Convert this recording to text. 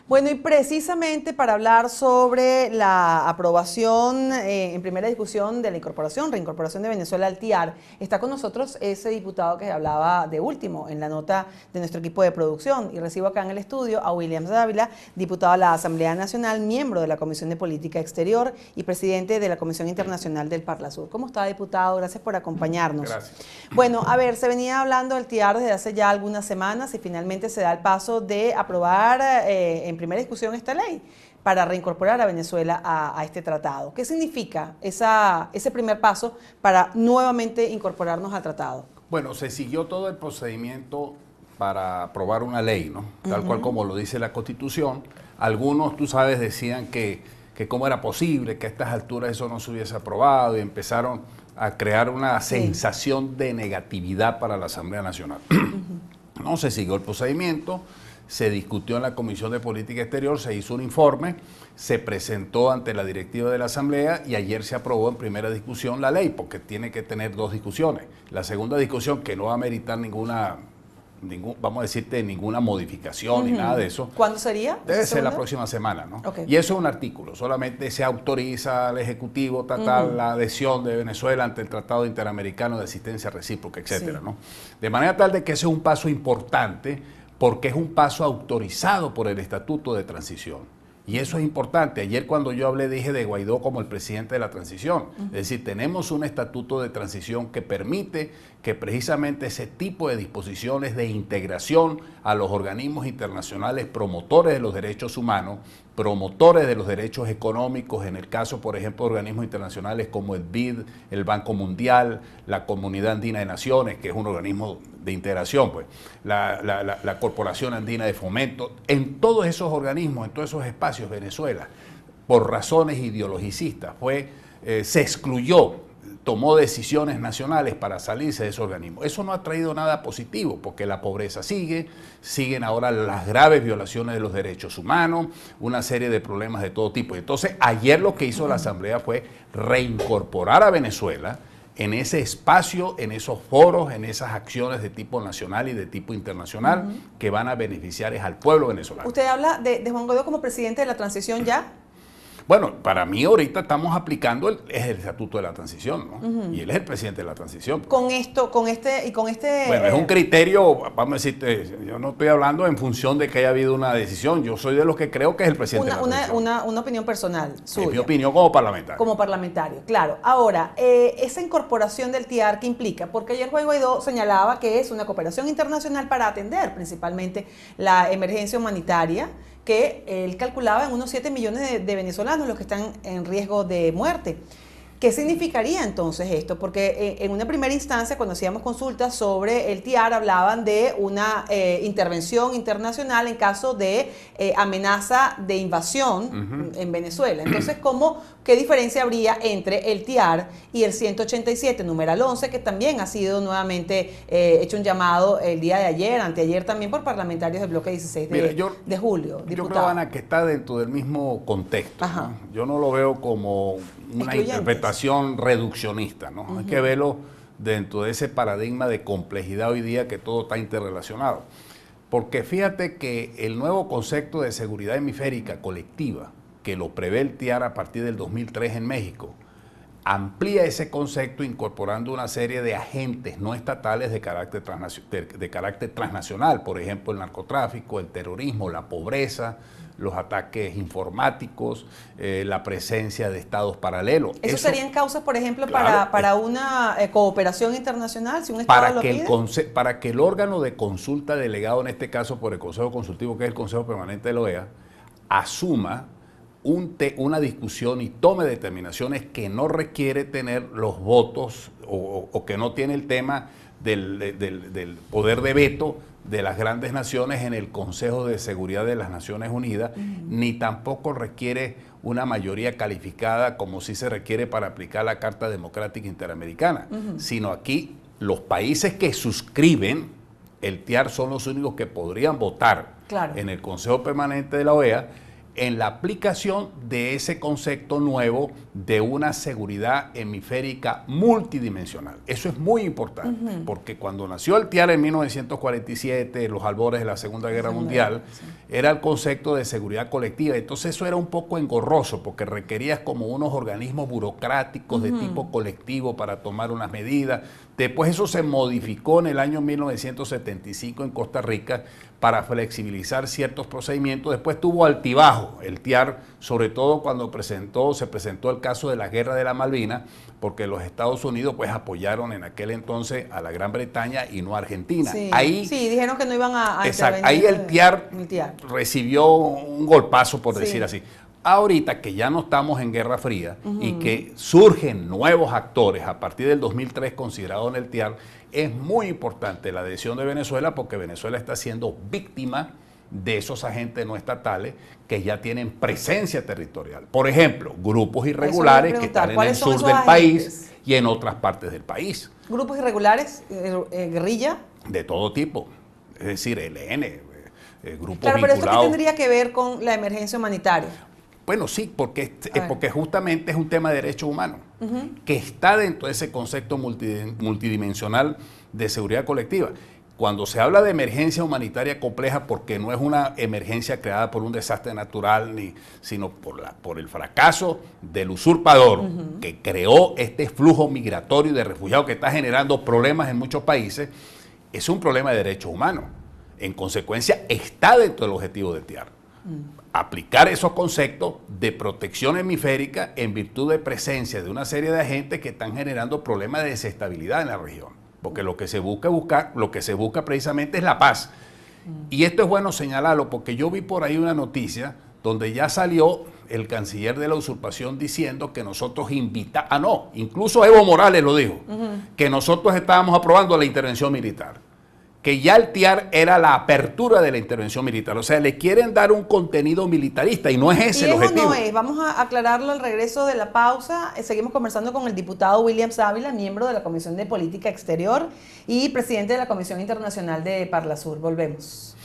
Bueno, y precisamente para hablar sobre la aprobación en primera discusión de la reincorporación de Venezuela al TIAR, está con nosotros ese diputado que hablaba de último en la nota de nuestro equipo de producción. Y recibo acá en el estudio a William Dávila, diputado de la Asamblea Nacional, miembro de la Comisión de Política Exterior y presidente de la Comisión Internacional del Parlasur. ¿Cómo está, diputado? Gracias por acompañarnos. Gracias. Bueno, a ver, se venía hablando del TIAR desde hace ya algunas semanas y finalmente se da el paso de aprobar en primera discusión esta ley para reincorporar a Venezuela a este tratado. ¿Qué significa ese primer paso para nuevamente incorporarnos al tratado? Bueno, se siguió todo el procedimiento para aprobar una ley, ¿no? Tal cual como lo dice la Constitución. Algunos, tú sabes, decían que cómo era posible que a estas alturas eso no se hubiese aprobado y empezaron a crear una sensación de negatividad para la Asamblea Nacional. No se siguió el procedimiento. Se discutió en la Comisión de Política Exterior, se hizo un informe, se presentó ante la directiva de la Asamblea y ayer se aprobó en primera discusión la ley, porque tiene que tener dos discusiones. La segunda discusión, que no va a meritar ninguna modificación ni nada de eso. ¿Cuándo sería? Debe ser la próxima semana, ¿no? Okay. Y eso es un artículo, solamente se autoriza al Ejecutivo tratar la adhesión de Venezuela ante el Tratado Interamericano de Asistencia Recíproca, etcétera, ¿no? De manera tal de que ese es un paso importante, porque es un paso autorizado por el Estatuto de Transición. Y eso es importante. Ayer cuando yo hablé dije de Guaidó como el presidente de la transición. Es decir, tenemos un estatuto de transición que permite que precisamente ese tipo de disposiciones de integración a los organismos internacionales promotores de los derechos humanos, promotores de los derechos económicos, en el caso, por ejemplo, de organismos internacionales como el BID, el Banco Mundial, la Comunidad Andina de Naciones, que es un organismo de integración, pues, la Corporación Andina de Fomento, en todos esos organismos, en todos esos espacios, Venezuela, por razones ideologicistas, se excluyó, tomó decisiones nacionales para salirse de ese organismo. Eso no ha traído nada positivo, porque la pobreza siguen ahora las graves violaciones de los derechos humanos, una serie de problemas de todo tipo. Entonces, ayer lo que hizo la Asamblea fue reincorporar a Venezuela en ese espacio, en esos foros, en esas acciones de tipo nacional y de tipo internacional que van a beneficiar al pueblo venezolano. ¿Usted habla de Juan Guaidó como presidente de la transición ya? Bueno, para mí ahorita estamos aplicando el Estatuto de la Transición, ¿no? Y él es el presidente de la transición. Con este... Bueno, es un criterio, vamos a decirte, yo no estoy hablando en función de que haya habido una decisión, yo soy de los que creo que es el presidente de la transición. Una opinión personal suya. Es mi opinión como parlamentario. Como parlamentario, claro. Ahora, esa incorporación del TIAR, ¿qué implica? Porque ayer Juan Guaidó señalaba que es una cooperación internacional para atender principalmente la emergencia humanitaria, que él calculaba en unos 7 millones de venezolanos los que están en riesgo de muerte. ¿Qué significaría entonces esto? Porque en una primera instancia, cuando hacíamos consultas sobre el TIAR, hablaban de una intervención internacional en caso de amenaza de invasión en Venezuela. Entonces, ¿qué diferencia habría entre el TIAR y el 187, numeral 11, que también ha sido nuevamente hecho un llamado el día de ayer, anteayer también por parlamentarios del bloque 16 de julio? Yo creo, Ana, que está dentro del mismo contexto, ¿no? Yo no lo veo como una interpretación reduccionista, ¿no? Hay que verlo dentro de ese paradigma de complejidad hoy día, que todo está interrelacionado. Porque fíjate que el nuevo concepto de seguridad hemisférica colectiva, que lo prevé el TIAR a partir del 2003 en México, amplía ese concepto incorporando una serie de agentes no estatales de carácter transnacional, por ejemplo, el narcotráfico, el terrorismo, la pobreza, los ataques informáticos, la presencia de estados paralelos. ¿Eso serían causas, por ejemplo, claro, para una cooperación internacional, si un estado lo pide? Para que el órgano de consulta delegado, en este caso por el Consejo Consultivo, que es el Consejo Permanente de la OEA, asuma una discusión y tome determinaciones que no requiere tener los votos o que no tiene el tema del poder de veto de las grandes naciones en el Consejo de Seguridad de las Naciones Unidas, ni tampoco requiere una mayoría calificada como sí se requiere para aplicar la Carta Democrática Interamericana, sino aquí los países que suscriben el TIAR son los únicos que podrían votar en el Consejo Permanente de la OEA en la aplicación de ese concepto nuevo de una seguridad hemisférica multidimensional. Eso es muy importante, porque cuando nació el TIAR en 1947, los albores de la Segunda Guerra Mundial, era el concepto de seguridad colectiva. Entonces eso era un poco engorroso, porque requerías como unos organismos burocráticos de tipo colectivo para tomar unas medidas. Después eso se modificó en el año 1975 en Costa Rica para flexibilizar ciertos procedimientos. Después tuvo altibajo el TIAR, sobre todo cuando se presentó el caso de la Guerra de la Malvinas, porque los Estados Unidos pues apoyaron en aquel entonces a la Gran Bretaña y no a Argentina. Sí, ahí, sí, dijeron que no iban a exacto, ahí el TIAR recibió un golpazo, por decir así. Ahorita que ya no estamos en Guerra Fría y que surgen nuevos actores a partir del 2003 considerados en el TIAR, es muy importante la adhesión de Venezuela, porque Venezuela está siendo víctima de esos agentes no estatales que ya tienen presencia territorial. Por ejemplo, grupos irregulares que están en el sur del país y en otras partes del país. ¿Grupos irregulares? ¿Guerrilla? De todo tipo, es decir, ELN, grupos claro, pero vinculados. ¿esto qué tendría que ver con la emergencia humanitaria? Bueno, sí, porque justamente es un tema de derechos humanos, que está dentro de ese concepto multidimensional de seguridad colectiva. Cuando se habla de emergencia humanitaria compleja, porque no es una emergencia creada por un desastre natural, sino por el fracaso del usurpador que creó este flujo migratorio de refugiados que está generando problemas en muchos países, es un problema de derechos humanos. En consecuencia, está dentro del objetivo del TIAR. Aplicar esos conceptos de protección hemisférica en virtud de presencia de una serie de agentes que están generando problemas de desestabilidad en la región. Porque lo que se busca precisamente es la paz. Y esto es bueno señalarlo, porque yo vi por ahí una noticia donde ya salió el canciller de la usurpación diciendo que nosotros incluso Evo Morales lo dijo, que nosotros estábamos aprobando la intervención militar, que ya el TIAR era la apertura de la intervención militar. O sea, le quieren dar un contenido militarista y no es ese el objetivo. No es. Vamos a aclararlo al regreso de la pausa. Seguimos conversando con el diputado William Ávila, miembro de la Comisión de Política Exterior y presidente de la Comisión Internacional de Parlasur. Volvemos.